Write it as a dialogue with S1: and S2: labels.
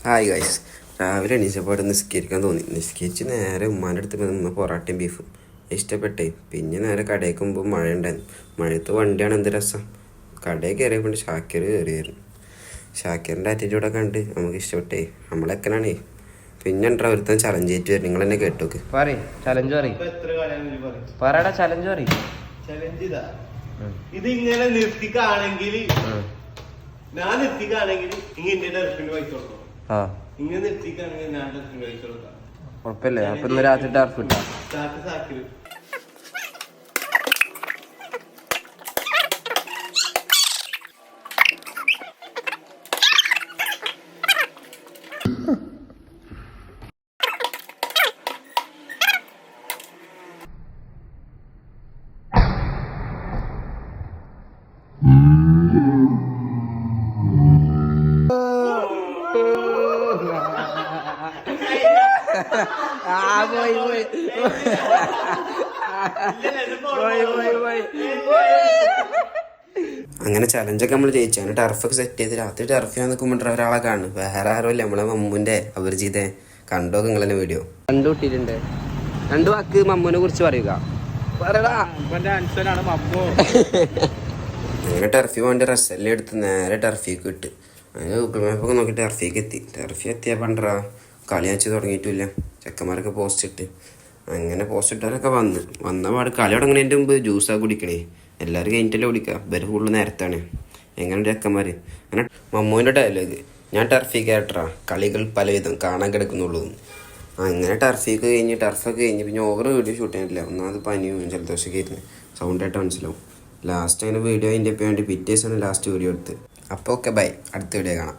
S1: Hi guys, രാവിലെ എണീച്ചപ്പോൾ നിസ്കരിക്കാൻ തോന്നി. നിസ്കരിച്ച് നേരെ ഉമ്മാൻ്റെ അടുത്ത് ഉമ്മ പൊറാട്ടയും ബീഫും ഇഷ്ടപ്പെട്ടേ. പിന്നെ നേരെ കടയിൽ മുമ്പ് മഴ ഉണ്ടായിരുന്നു. മഴയത്ത് വണ്ടിയാണ് എന്ത് രസം. കടയിൽ കയറിയപ്പോൾ ഷാക്കിർ കയറിയായിരുന്നു. ഷാക്കിറിൻ്റെ ആറ്റിറ്റ്യൂഡൊക്കെ കണ്ട് നമുക്ക് ഇഷ്ടപ്പെട്ടേ. നമ്മളെക്കനാണേ. പിന്നെ ഉണ്ടാ ഒരുത്തൻ ചലഞ്ച് ചെയ്തിട്ട് വരും. നിങ്ങൾ തന്നെ കേട്ടോക്ക്.
S2: ഇത് ഇങ്ങനെ നിർത്തിക്കാണെങ്കിൽ ഞാൻ നിർത്തിക്കാണെങ്കിൽ ഇങ്ങനെ ഡർഫിന് പൈസ കൊടുക്കണം. ഇങ്ങനെ നിർത്തിക്കാണെങ്കിൽ ഞാൻ ഡർഫിന് പൈസ കൊടുക്കാം.
S1: കുഴപ്പമില്ലേ? അപ്പൊ ഇന്ന് രാത്രി ടർഫ് ഇട്ടാ
S2: സാക്കില്
S1: അങ്ങനെ ചലഞ്ചൊക്കെ നമ്മൾ ജയിച്ചു. അങ്ങനെ ടർഫൊക്കെ സെറ്റ് ചെയ്ത് രാത്രി ടർഫ് ചെയ്യാൻ നിൽക്കുമ്പോൾ ഒരാളെ കാണും. വേറെ ആരുമല്ല, നമ്മളെ മമ്മൂൻ്റെ അപരിചിതേ. കണ്ടോ നിങ്ങളെന്നെ വീഡിയോ കണ്ടുകൂട്ടിയിട്ടുണ്ട്. രണ്ടു വാക്ക് മമ്മൂനെ കുറിച്ച് പറയുക. അങ്ങനെ ടർഫി പോകേണ്ട ഡ്രസ്സെല്ലാം എടുത്ത് നേരെ ടർഫിക്ക് വിട്ട്. അങ്ങനെ ഗൂഗിൾ മാപ്പൊക്കെ നോക്കി ടർഫിക്ക് എത്തി. ടർഫി എത്തിയാൽ പണ്ടറാ കളി വെച്ച് തുടങ്ങിയിട്ടില്ല. ചെക്കന്മാരൊക്കെ പോസ്റ്റ് ഇട്ട്. അങ്ങനെ പോസ്റ്റ് ഇട്ടവരൊക്കെ വന്ന പാട് കളി തുടങ്ങുന്നതിൻ്റെ മുമ്പ് ജ്യൂസാണ് കുടിക്കണേ. എല്ലാവരും കഴിഞ്ഞിട്ടല്ലേ കുടിക്കുക. ഇവർ ഫുള്ള് നേരത്താണ്. എങ്ങനെ ചെക്കന്മാർ. അങ്ങനെ മമ്മൂൻ്റെ ഡയലോഗ്, ഞാൻ ടർഫി ക്യാരക്ടറാ, കളികൾ പലവിധം കാണാൻ കിടക്കുന്നുള്ളൂ. അങ്ങനെ ടർഫൊക്കെ കഴിഞ്ഞ് പിന്നെ ഓവർ വീഡിയോ ഷൂട്ട് ചെയ്യാനില്ല. ഒന്നാമത് പനിയും ജലദോഷമൊക്കെ ആയിരുന്നു. സൗണ്ടായിട്ട് മനസ്സിലാവും. ലാസ്റ്റ് അങ്ങനെ വീഡിയോ അതിൻ്റെ വേണ്ടി പിറ്റേഴ്സാണ് ലാസ്റ്റ് വീഡിയോ എടുത്ത്. അപ്പോൾ ഓക്കെ, ബൈ. അടുത്ത വീഡിയോ കാണാം.